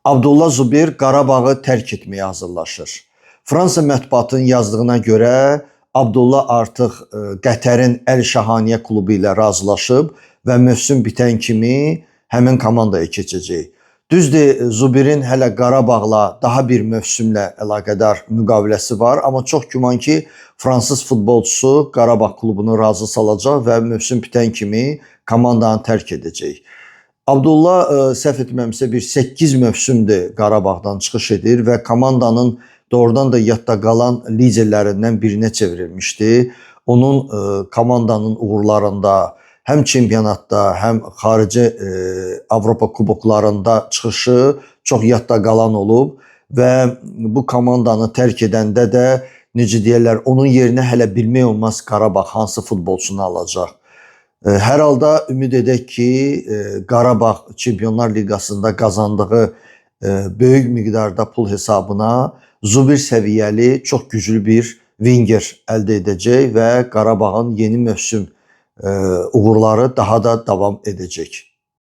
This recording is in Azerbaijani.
Abdullah Zubir Qarabağı tərk etməyə hazırlaşır. Fransa mətbuatının yazdığına görə Abdullah artıq Qətərin Əl Şahaniyə klubu ilə razılaşıb və mövsüm bitən kimi həmin komandaya keçəcək. Düzdür, Zubirin hələ Qarabağla daha bir mövsümlə əlaqədar müqaviləsi var, amma çox güman ki, fransız futbolçusu Qarabağ klubunu razı salacaq və mövsüm bitən kimi komandanı tərk edəcək. Abdullah səhv etməmsə bir 8 mövsümdür Qarabağdan çıxış edir və komandanın doğrudan da yadda qalan liderlərindən birinə çevrilmişdi. Onun komandanın uğurlarında, həm çempionatda, həm xarici Avropa kuboklarında çıxışı çox yadda qalan olub və bu komandanı tərk edəndə də necə deyirlər, onun yerinə hələ bilmək olmaz Qarabağ hansı futbolçunu alacaq. Hər halda ümid edək ki, Qarabağ Çempionlar Liqasında qazandığı böyük miqdarda pul hesabına Zubir səviyyəli, çox güclü bir winger əldə edəcək və Qarabağın yeni mövsüm uğurları daha da davam edəcək.